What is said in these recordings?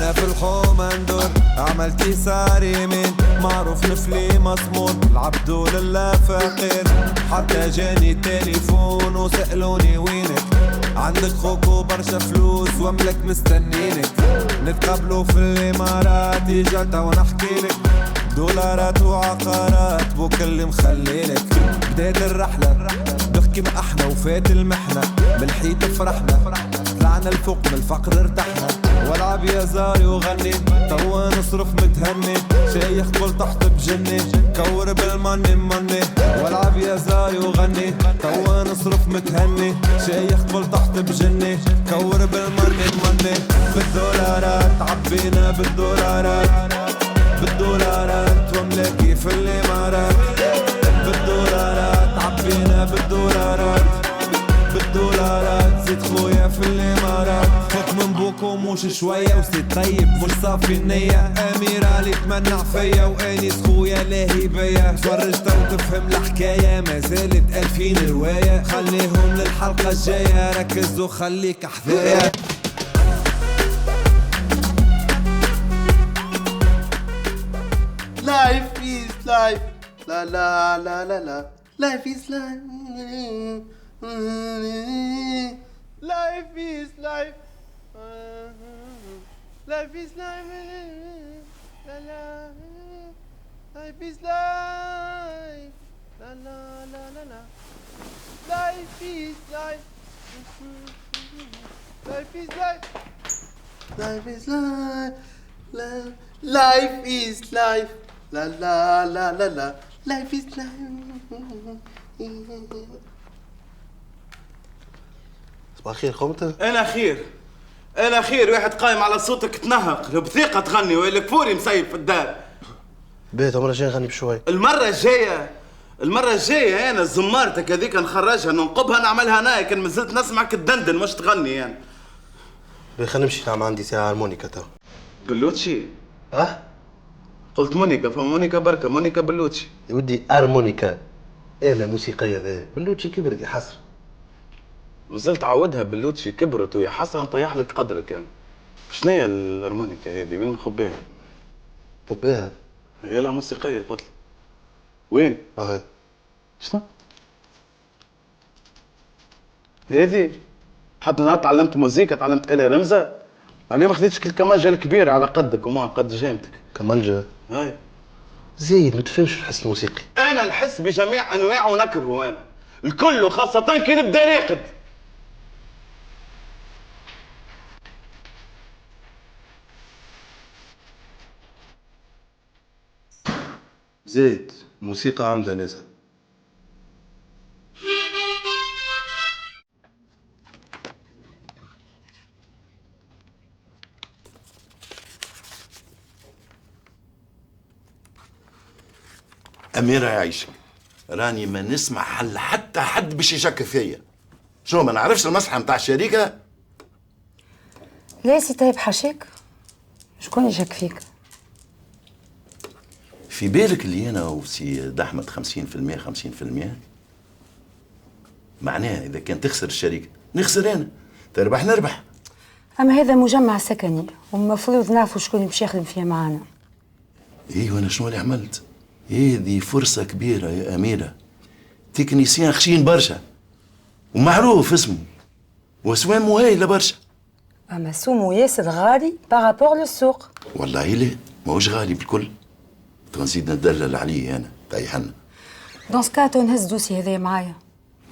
انا في الحومة ندور، عملت يسار يمين، معروف نفلي مصمود، العبدو لله فقير. حتى جاني تليفون وسألوني وينك، عندك خوك وبرشا فلوس واملك مستنينك، نتقابلوا في الامارات اجلتا ونحكيلك، دولارات وعقارات بوك اللي مخليلك. بداية الرحلة بحكي ما احنا وفات المحنة، بالحيط فرحنا طلعنا الفوق من الفقر ارتحنا. والعب يا زاري وغني توا نصرف متهني، شايخ كل تحت بجني كور بالمني مني. والعب يا زاري وغني توا نصرف متهني، شايخ كل تحت بجني كور بالمني مني. بالدولارات عبينا بالدولارات، بالدولارات وملاكي في الامارات، بالدولارات عبينا بالدولارات، بالدولارات زيد خويا في الامارات. فوت من بوكو مش شويه وسيد طيب مش صافي النيه، اميره اللي تمنع فيا وانيس خويا لاهي بيا. تفرجت وتفهم الحكايه ما زالت 2000 روايه، خليهم للحلقه الجايه ركز وخليك حذايا. Life is life. La la la la la. Life is life. Life is life. Life is life. La la. Life is life. La la la la la. Life is life. Life is life. Life is life. Life is life. La la la la la. Life is life. صباح الخير خومته. انا خير واحد قايم على صوتك تنهق بثقة تغني ولا كفوري مسيب في الدار. بيت عمرنا جاي نغني بشوي. المرة الجاية انا زمارتك هذيك نخرجها ننقبها نعملها انا، كان مازلت نسمعك تدندن مش تغني يعني. خلينا نمشي نعم عندي ساعة هارمونيكا تو. بلوتشي؟ اه؟ قلت مونيكا فمونيكا بركة مونيكا بلوتشي. يا ودي هارمونيكا. آلة موسيقية ذا بلوتشي كبرت يا حسر. مازلت عودها بلوتشي كبرت ويا حسن طيح لك قدرك يعني. شنو هي الهارمونيكا هذه وين نخبيها؟ خبيها؟ هي لا موسيقية قلت لك. وين؟ هاي. شنو؟ هذه حتى انا تعلمت موسيقى تعلمت آلة رمزة. أنا ما خديتش الكمانجة الكبيرة على قدك وما قد جامتك. كمانجة؟ هاي. زيد ما تفهمش الحس الموسيقي. أنا نحس بجميع أنواعه ونكره أنا. الكل وخاصة كي نبدا راقد. زيد الموسيقى عندها ناسها. أميرة يعيشك، راني ما نسمع حتى حد باش يشك فيا. شو ما نعرفش المصلحة متاع الشركة؟ لا سي طيب حاشاك، شكون يشك فيك؟ في بالك اللي أنا وسي أحمد 50% 50%؟ معناها إذا كان تخسر الشركة نخسر أنا، تربح نربح. أما هذا مجمع سكني ومفروض نعرفوا شكون باش يخدم فيها معانا. إيه وأنا شنو اللي عملت؟ هذه فرصة كبيرة يا أميرة، تكنيسيان خشين برشا ومعروف اسمه وأسوامه هايلة برشا. أما سومو ياسر غالي بارابور للسوق. والله لا ماهوش غالي بالكل، تنزيد ندلل عليه أنا طيحنا. دون سكاتو نهز دوسي هذايا معايا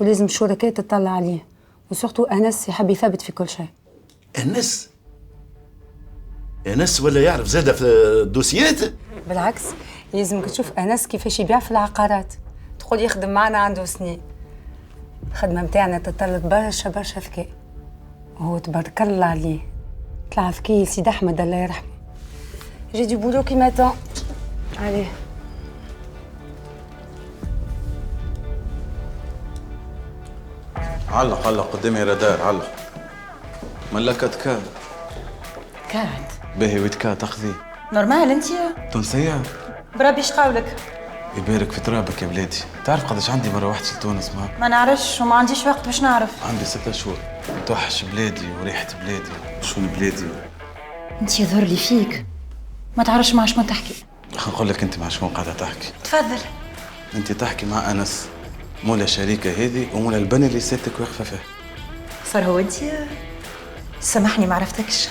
ولازم الشركاء تطلع عليه، وسورتو أنس يحب يثبت في كل شيء. أنس ولا يعرف زادة في الدوسيات؟ بالعكس لازمك تشوف أنس كيفاش يبيع في العقارات، تقول يخدم معنا عنده سنين. الخدمة متاعنا تطلب برشا برشا ذكاء، وهو تبارك الله عليه طلع ذكي سيد أحمد الله يرحمه. جي دو بولو كي ماتون. عليه علق قدامي رادار علق. ملكت كاد كاد باهي ويتكا تاخذي نورمال انت تونسية. بربي شقاولك يبارك في ترابك يا بلادي. تعرف قداش عندي مرة واحدة لتونس ما نعرفش وما عنديش وقت باش نعرف. عندي 6 شهور. توحش بلادي وريحة بلادي وشون بلادي انت يظهر لي فيك ما تعرفش مع شكون تحكي. نقول لك انت مع شكون قاعده تحكي؟ تفضل. انت تحكي مع انس، مولا الشركه هذه ومولا البني اللي سيادتك واقفه فيه. صار هو انت؟ سامحني ما عرفتكش.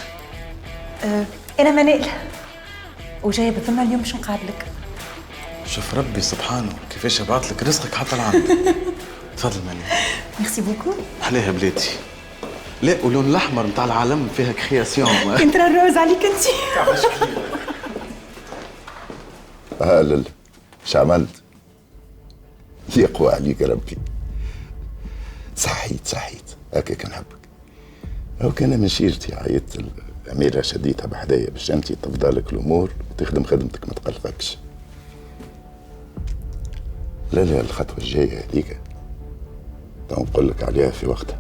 انا منال وجايه بالذمه اليوم باش نقابلك. شوف ربي سبحانه كيفاش يبعث لك رزقك حتى لعندك. تفضل ماني. ميرسي بوكو. حلاها بلادي. لا واللون الاحمر نتاع العالم فيها كرياسيون. كنت الروز عليك انت. لا ايش عملت؟ يقوى عليك ربي. صحيت هكاك نحبك. لو كان من شيرتي عيطت الأميرة شديتها بحدايا باش انت تفضلك الأمور وتخدم خدمتك ما تقلقكش. لا الخطوة الجاية هذيك نقول لك عليها في وقتها.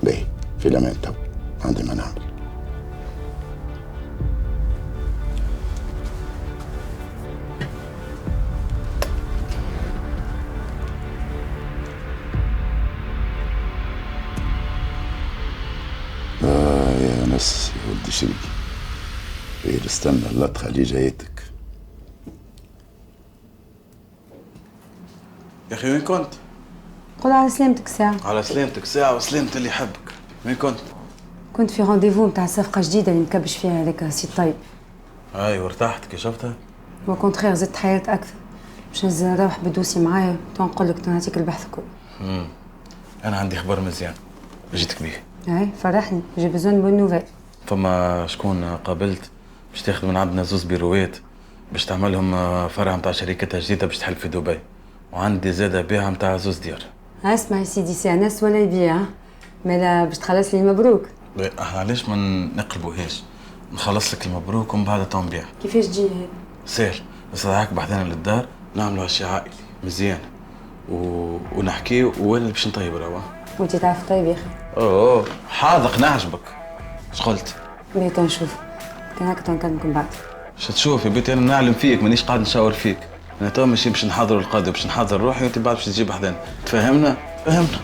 باهي في الأمان تو عندي ما نعمل. يا انس يا ولدي شريكي، غير استنى اللطخة اللي جايتك. يا اخي وين كنت؟ قول على سلامتك ساعة. على سلامتك ساعة وسلامة اللي يحبك. وين كنت؟ كنت في رونديفو نتاع صفقة جديدة اللي نكبش فيها هذاك سي طيب. اي وارتحت كي شفتها؟ وكونتخير زدت تحيرت أكثر. باش ننزل نروح بدوسي معايا نقول لك نعطيك البحث كله. أنا عندي خبر مزيان جيتك بيه. اي فرحني، جي بزون بون نوفيل. فما شكون قابلت باش تاخذ من عندنا زوز بيروات باش تعملهم فرع نتاع شركتها جديدة باش تحل في دبي، وعندي زادة بيع نتاع زوز ديار. اسمع يا سيدي سي انس ولا يبيع مالا باش تخلص لي مبروك. احنا علاش ما نقلبوهاش؟ نخلص لك المبروك ومن بعد تنبيع. كيفاش تجي هذا؟ سهل، نستدعاك بحذانا للدار نعملوا عشاء عائلي مزيان ونحكيو وين باش نطيب راه. وانت تعرف طيب يا اخي. اوه حاذق نعجبك. اش قلت؟ بيت نشوف كان هكا نكلمكم بعد. باش تشوف يا بيتي انا نعلم فيك مانيش قاعد نشاور فيك. انا تو ماشي باش نحضر القاضي باش نحضر روحي وانت بعد باش تجيب حذانا. تفهمنا؟ فهمنا.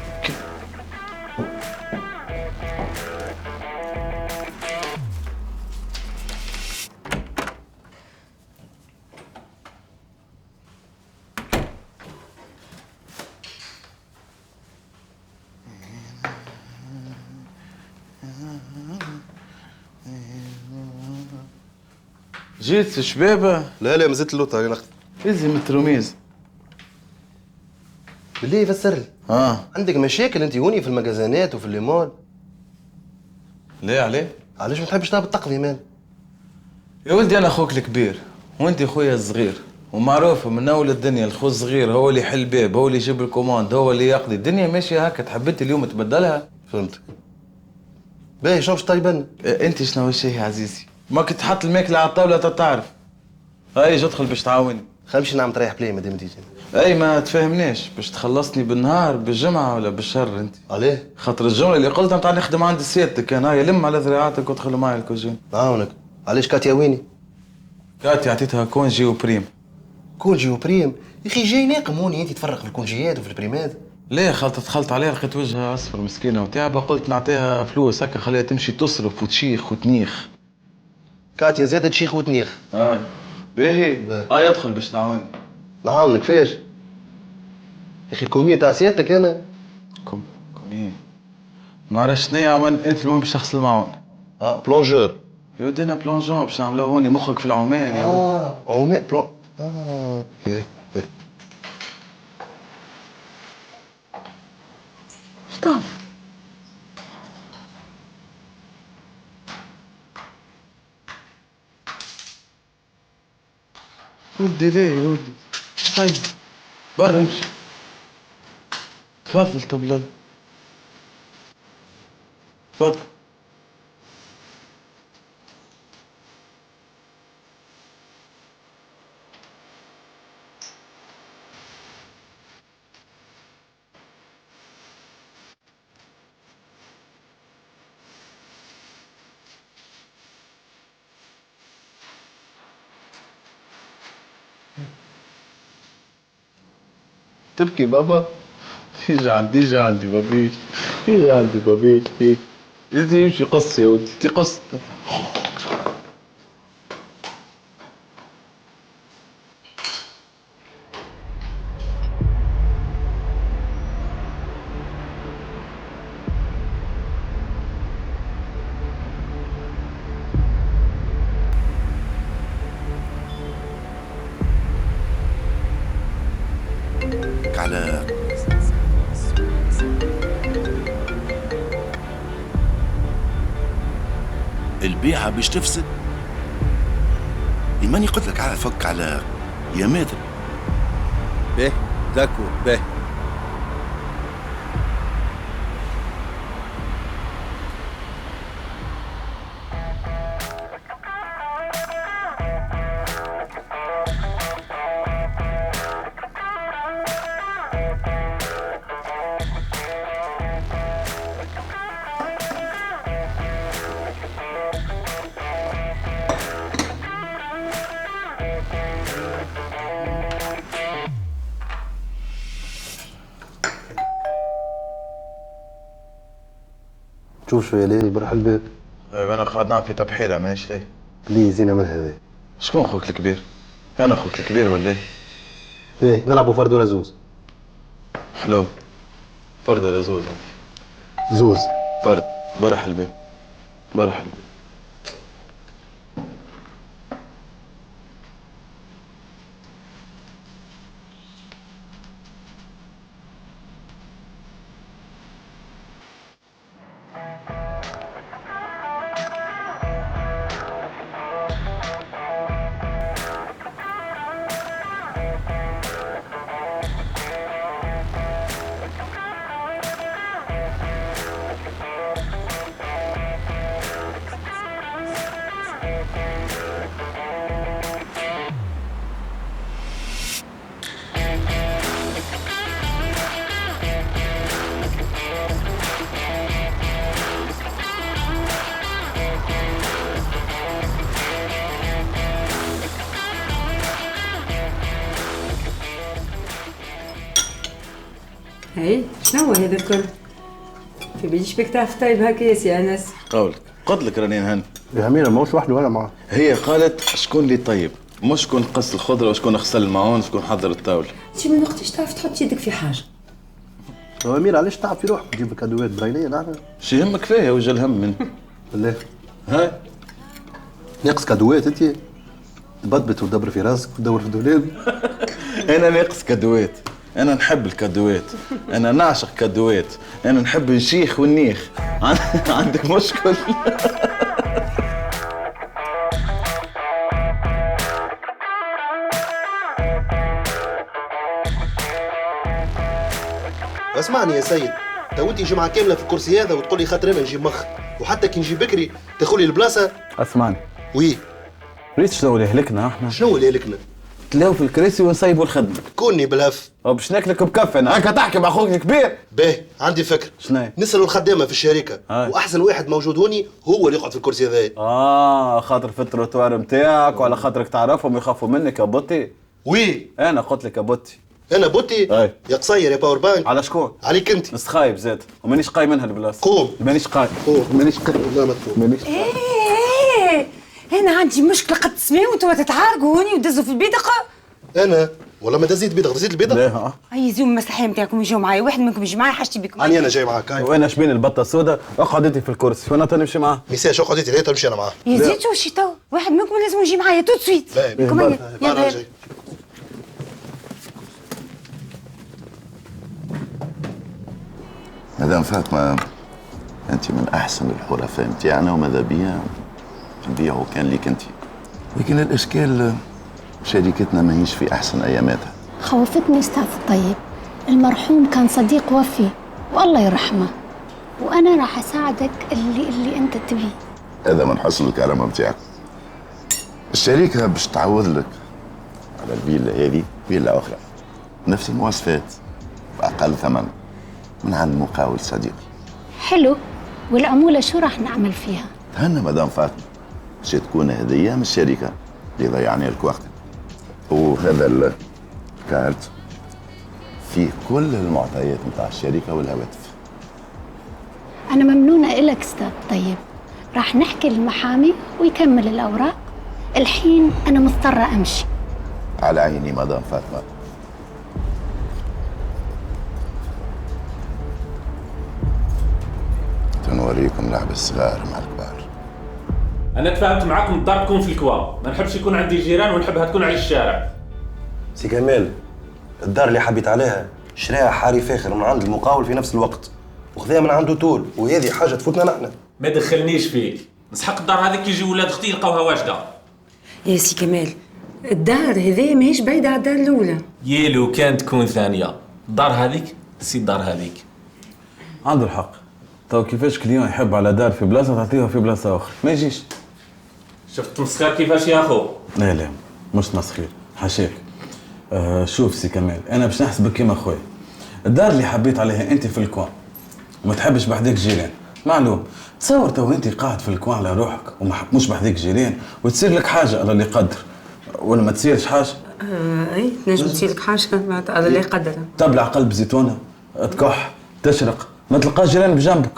جيت شبابه؟ لا ما زلت اللوطه انا ناخذ. ازي من التلاميذ. بالله فسر لي. عندك مشاكل انت هوني في المجازانات وفي الليمون؟ ليه عليه؟ علاش ما تحبش تهبط تقضي مال؟ يا ولدي انا اخوك الكبير وانت خويا الصغير، ومعروف من اول الدنيا الخو الصغير هو اللي يحل باب، هو اللي يجيب الكوماند، هو اللي يقضي. الدنيا ماشيه هكا، تحبيت اليوم تبدلها؟ فهمتك. باهي شنو باش طيبن؟ انت شنو الشيء يا عزيزي؟ ما كنت تحط الماكله على الطاوله تعرف. هاي اجي ادخل باش تعاوني. خمشي نعم تريح بلاي مادام تيجي. اي ما تفهمنيش باش تخلصني بالنهار بالجمعه ولا بالشهر انت؟ عليه؟ خاطر الجمله اللي قلتها نتاع نخدم عند سيادتك انا، هاي لم على ذراعاتك وادخل معي الكوجين. نعاونك. علاش كاتيا ويني؟ كاتي عطيتها كونجي وبريم. كونجي وبريم؟ يا اخي جاي ناقم هوني انت تفرق في الكونجيات وفي البريمات. ليه خالتي دخلت عليها لقيت وجهها اصفر مسكينه وتعبه، قلت نعطيها فلوس هكا خليها تمشي تصرف وتشيخ وتنيخ. كاتيا زادت تشيخ وتنيخ. باهي هاي ادخل باش تعاوني. نعاونك كيفاش؟ يا اخي كومية تاع سيادتك انا. كومية ما نعرفش شنيا عمل انت المهم باش تغسل المعون. بلونجور. يا ودي انا بلونجون باش نعملوه هوني مخك في العمان يا ولدي. عمان بلون. طاف ودي ليه يا ودي؟ طيب برا امشي. تفضل تبلل. تفضل. تبكي بابا؟ يجي عندي بابيش. يجي عندي بابيش. يزي يمشي قص يا ولدي تقص. على البيعة باش تفسد. ماني قلت لك على فك على يا ماتر. باهي داكور باهي. شوف شوية ليه برح البيت. انا قاعد نعمل في تبحيرة مانيش ليه. ليه زينة من هذا؟ شكون خوك الكبير؟ انا خوك الكبير ولا ايه؟ ايه نلعبوا فرد ولا زوز؟ حلو. فرد ولا زوز؟ زوز. فرد. برح البيت. برح البيت. هاي شنو هو هذا الكل؟ في باليش بك تعرف طيب هكا يا سي انس. قولك قلت لك راني نهن. يا أميرة ماهوش وحده ولا معاه. هي قالت شكون اللي طيب، مش شكون قص الخضره وشكون غسل المعون وشكون حضر الطاوله. انت من وقتاش تعرف تحط يدك في حاجه؟ يا أميرة علاش تعب في روحك تجيب لك أدوات براينية نعرف؟ شي يهمك كفايه وجه الهم من. بالله هاي ناقصك أدوات أنت؟ تبطبط وتدبر في راسك وتدور في الدولاب. انا ناقص كادوات، انا نحب الكادوات، انا نعشق كادوات، انا نحب الشيخ والنيخ. عندك مشكل؟ اسمعني يا سيد، تو انت جمعه كامله في الكرسي هذا وتقول لي خاطر انا نجيب مخ، وحتى كي نجيب بكري تاخذ لي البلاصه. اسمعني وي ريت شنو اللي هلكنا احنا؟ شنو اللي لكنا؟ تلاو في الكراسي ونصيبوا الخدمه. كوني بالهف. او باش ناكلك بكف انا هكا تحكي مع اخوك الكبير. باهي عندي فكره. شنو؟ نسالوا الخدامه في الشركه واحسن واحد موجود هوني هو اللي يقعد في الكرسي هذا. خاطر في التروتوار نتاعك وعلى خاطرك تعرفهم يخافوا منك يا بوتي. وي انا قلت لك يا بوتي. انا بوتي؟ اي يا قصير يا باور بانك. على شكون؟ عليك انت. نسخايب زاد ومانيش قايم منها البلاصه. قوم. مانيش قايم. قوم. مانيش قايم. لا ما تقوم. مانيش ايه انا عندي مشكله قد تسمعوا وانتوا تتعاركوا هوني وتدزوا في البيدقه. انا والله ما دزيت بيضه، دزيت البيضه. لا هاي زوم المسرحيه نتاعكم يجوا معايا، واحد منكم يجي معايا حاجتي بكم. انا جاي معاك. هاي وانا شبين البطه السوداء اقعد انت في الكرسي وانا تنمشي معاه. ميساش اقعد انت ليه تمشي انا معاه. يزيدوا شي تو واحد منكم لازم يجي معايا تو سويت. كمان يا مدام فاطمة أنت من أحسن الحرفاء متاعنا وماذا بيا نبيعه كان ليك أنت، لكن الإشكال شركتنا ماهيش في أحسن أياماتها. خوفتني أستاذ الطيب، المرحوم كان صديق وفي والله يرحمه، وأنا راح أساعدك اللي أنت تبيه. هذا من حسن الكرم متاعك. الشركة باش تعوض لك على الفيلا هذه فيلا أخرى نفس المواصفات بأقل ثمن من عند مقاول صديقي. حلو، والعمولة شو راح نعمل فيها؟ تهنى مدام فاطمة، باش تكون هدية من الشركة اللي ضيعني لك وقتك. وهذا الكارت فيه كل المعطيات نتاع الشركة والهواتف. أنا ممنونة إلك أستاذ طيب. راح نحكي للمحامي ويكمل الأوراق. الحين أنا مضطرة أمشي. على عيني مدام فاطمة. تنوريكم لعب الصغار مع الكبار. انا تفاهمت معاكم الدار تكون في الكوام، ما نحبش يكون عندي جيران ونحبها تكون على الشارع. سي كمال، الدار اللي حبيت عليها شراها حاري فاخر من عند المقاول في نفس الوقت، وخذاها من عنده طول، وهذه حاجه تفوتنا نحن. ما دخلنيش فيه، نسحق الدار هذيك يجي ولاد اختي يلقاوها واجده. يا سي كمال، الدار هذه ماهيش بعيدة على الدار الأولى. يلو كانت تكون ثانية، الدار هذيك تسي الدار هذيك. عنده الحق. تو كيفاش كليون يحب على دار في بلاصة تعطيها في بلاصة أخرى، ما يجيش. شفت تمسخر كيفاش يا أخو؟ لا مش تمسخير، حاشاك. شوف سي كمال، أنا باش نحسبك كيما خويا. الدار اللي حبيت عليها أنت في الكوان وما تحبش بحذاك جيران، معلوم. تصور تو أنت قاعد في الكوان على روحك ومش بحذاك جيران وتصير لك حاجة الله اللي يقدر، ولا ما تصيرش حاجة؟ اي تنجم تصير لك حاجة معناتها الله اللي يقدر. تبلع قلب زيتونة، تكح، تشرق، ما تلقاش جيران بجنبك،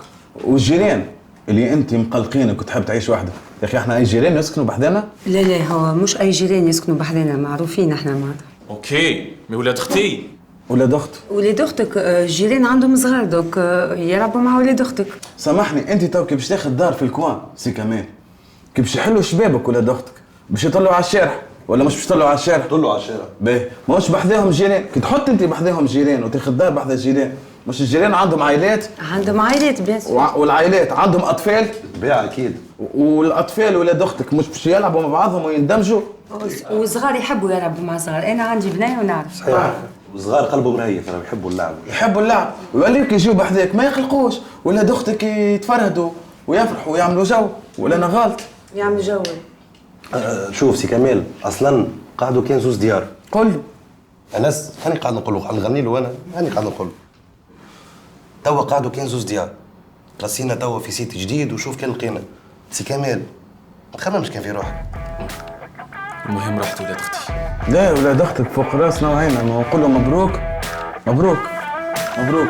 والجيران اللي انت مقلقينك وتحب تعيش وحدك. يا اخي احنا اي جيران يسكنوا بحذانا؟ لا هو مش اي جيران يسكنوا بحذانا، معروفين احنا معناتها. اوكي، مي ولاد اختي. ولاد اختك؟ ولاد اختك الجيران عندهم صغار دوك يلعبوا مع ولاد اختك. سامحني، انت تو كي باش تاخذ دار في الكوان سي كمان، كي باش يحلوا شبابك ولاد اختك باش يطلعوا على الشارع ولا مش باش يطلعوا على الشارع؟ طلعوا على الشارع. باهي، ماهوش بحذاهم جيران. كي تحط انت بحذاهم جيران وتاخذ دار بحذا جيران، مش الجيران عندهم عائلات؟ عندهم عائلات بيان سور. والعائلات عندهم اطفال؟ بالطبيعه اكيد. والاطفال ولاد اختك مش باش يلعبوا مع بعضهم ويندمجوا؟ وصغار يحبوا يلعبوا مع صغار، انا عندي بنايه ونعرف. صحيح. وصغار قلبهم رهيف، راهم يحبوا اللعب. يحبوا اللعب، ويوليوك يجيو بحذاك ما يخلقوش، ولاد اختك يتفرهدوا ويفرحوا ويعملوا جو، ولا انا غلط؟ يعملوا جو. شوف سي كمال، اصلا قعدوا كان زوز ديار. قول له. انس، هاني قاعد نقول له، قاعد نغني له انا، هاني قاعد نقول له. توا قعدوا كان زوز ديار. رسينا توا في سيت جديد وشوف كان لقينا. سي كمال، ما تخممش كان في روحك. المهم رحت ولاد اختي. لا ولاد اختك فوق راسنا وعينا، ما نقول له مبروك مبروك مبروك.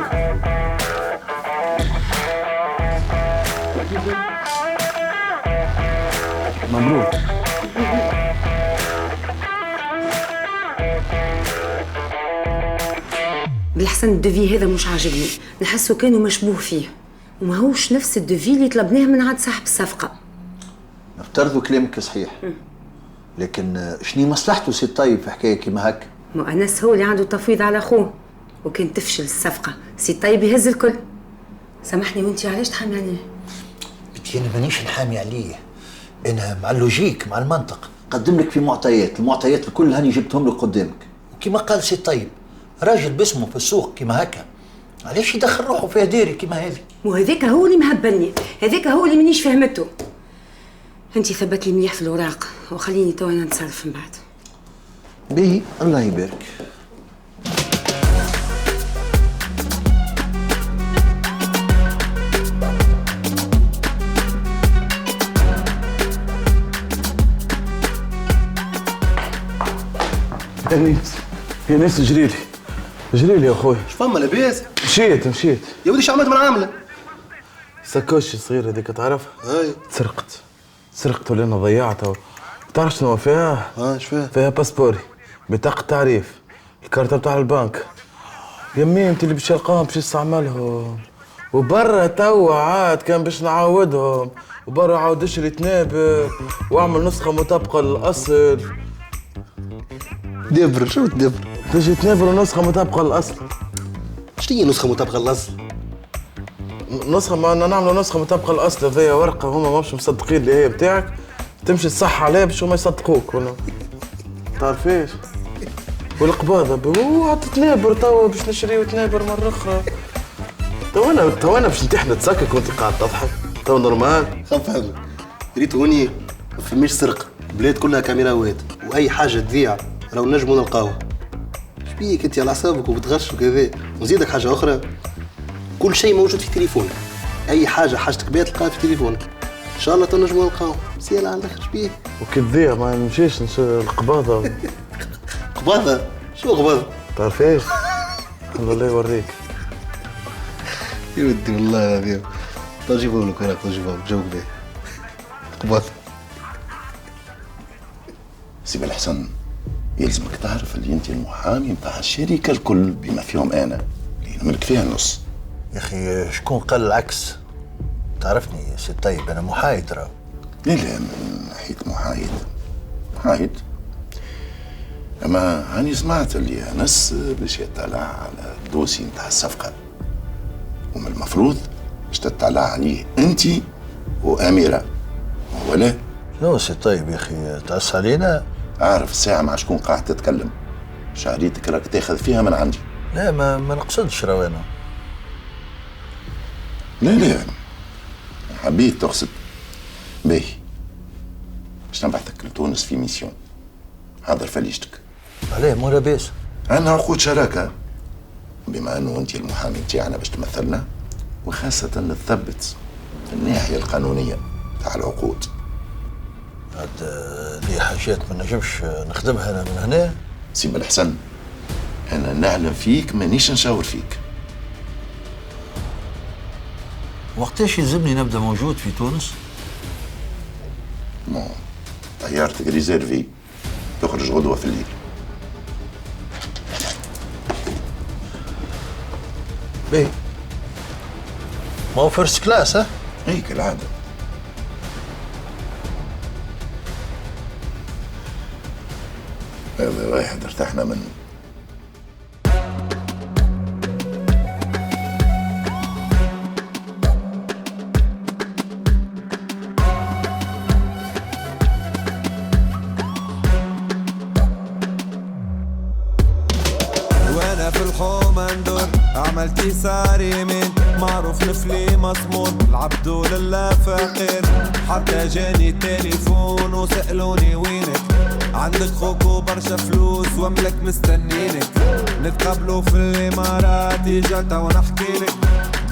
مبروك. بالحسن الدوفي هذا مش عاجبني، نحسه كانوا مشبوه فيه وما هوش نفس الدوفي اللي طلبناه من عند صاحب الصفقة. نفترضوا كلامك صحيح، لكن شنو مصلحته سي طيب في حكايه كيما هكا؟ مو انس هو اللي عنده تفويض على اخوه، وكان تفشل الصفقة سي طيب يهز الكل. سامحني وانت علاش تحامي عليه؟ بنتي انا مانيش نحامي عليه، انا مع اللوجيك مع المنطق، قدم لك في معطيات، المعطيات الكل هاني جبتهم لك قدامك، وكما قال سي طيب راجل باسمه في السوق كيما هكا، علاش يدخل روحه في هديري كيما هذه؟ وهذاك هو اللي مهبلني، هذاك هو اللي مانيش فهمته. انت ثبت لي مليح في الاوراق وخليني تو انا نتصرف من بعد. بي الله يبارك. يا ناس جريلي يا اخوي. اش فما لاباس؟ مشيت يا ودي اش عملت من عامله؟ ساكوش صغيره هذيك تعرفها؟ اي سرقت ولا انا ضيعتها. تعرف شنو فيها؟ اش فيها؟ فيها باسبوري، بطاقة تعريف، الكارتة بتاع البنك. يمي انت اللي باش نلقاهم باش نستعملهم، وبرا توا عاد كان باش نعاودهم، وبرا عاود اشري تنابر واعمل نسخة مطابقة للأصل. دبر شو تدبر؟ تجي تنابر ونسخة مطابقة للأصل. شنو هي نسخة مطابقة للأصل؟ نسخة ما نعملوا نسخة مطابقة للأصل، هذيا ورقة هما مش مصدقين اللي هي بتاعك، تمشي تصح عليها باش هما يصدقوك ولا تعرفيش؟ والقباضة اوعى تتنابر توا باش نشريو تنابر مرة أخرى. تو أنا باش نتيح نتسكك وأنت قاعد تضحك، تو نورمال. فهمت، ريت هوني ما فماش سرقة، البلاد كلها كاميراوات، وأي حاجة تذيع راهو نجمو نلقاوها. شبيك أنت على أعصابك وبتغش وكذا، ونزيدك حاجة أخرى، كل شيء موجود في تليفونك، أي حاجة حاجتك بها تلقاها في تليفونك. إن شاء الله تنجمو نلقاو، سير على الآخر شبيك. وكذا ما نمشيش القباضة. قباضة؟ شو قباضة؟ تعرفيش؟ الله يوريك. يودي والله العظيم. تو جيبوا لك هنا، تو جيبوا لك جو كبير قبض. سي بالحسن يلزمك تعرف اللي انت المحامي نتاع الشركه الكل بما فيهم انا اللي نملك فيها النص. يا اخي شكون قال العكس؟ تعرفني يا سي طيب انا محايد راه. لا من ناحيه محايد اما هاني سمعت اللي انس باش يطلع على الدوسي نتاع الصفقه، ومن المفروض باش تطلع عليه انت واميره، ولا؟ شنو سي طيب يا اخي تعس علينا؟ عارف الساعه مع شكون قاعد تتكلم، شعريتك راك تاخذ فيها من عندي. لا ما نقصدش راه انا. لا حبيت تقصد. باهي باش نبعثك لتونس في ميسيون، حاضر فليشتك. عليه مو لاباس. عندنا عقود شراكه بما انه انت المحامي نتاعنا باش تمثلنا، وخاصه نثبت الناحيه القانونيه تاع العقود. هاد دي حاجات ما نجمش نخدمها انا من هنا. سي بالحسن انا نعلم فيك مانيش نشاور فيك. وقتاش يلزمني نبدا موجود في تونس؟ طيارتك ريزيرفي تخرج غدوه في الليل. باهي ما هو فيرست كلاس ها؟ اي كالعاده. هذا واحد ارتحنا منه. وانا في الحومة ندور عملت يسار يمين، معروف نفلي مصمون العبدو لله فقير، حتى جاني تليفون وسألوني وينك، عندك خوك وبرشا فلوس واملك مستنينك، نتقابلوا في الامارات اجلتا ونحكيلك،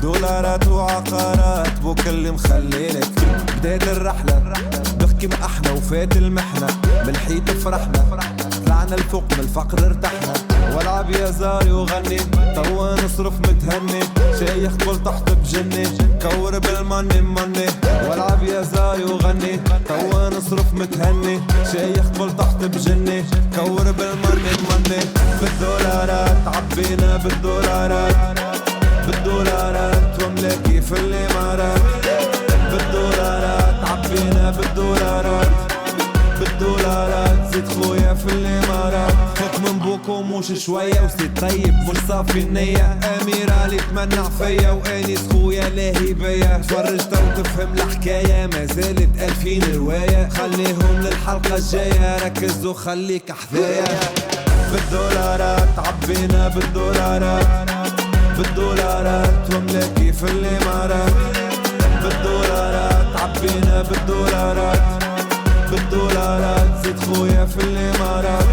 دولارات وعقارات بوك اللي مخليلك. بداية الرحلة ضحكي ما احنا وفات المحنة، من الحيط فرحنا طلعنا الفوق من الفقر ارتحنا، والعب يا زاري وغني توا نصرف متهني، شايخ كل تحت بجني كور بالمني مني، والعب يا زاري وغني توا نصرف متهني، شايخ كل تحت بجني كور بالمني مني. بالدولارات عبينا بالدولارات، بالدولارات وملاكي في الامارات، بالدولارات عبينا بالدولارات، بالدولارات زيد خويا في الامارات، فوت من بوكو مش شويه وسيد طيب مش صافي النيه، اميره اللي تمنع فيا وانيس خويا لاهي بيا، تفرجت وتفهم الحكايه ما زالت 2000 روايه، خليهم للحلقه الجايه ركز وخليك حذايا. بالدولارات عبينا بالدولارات، بالدولارات وملاكي في الامارات، بالدولارات عبينا بالدولارات، بالدولارات زيد خويا في الامارات.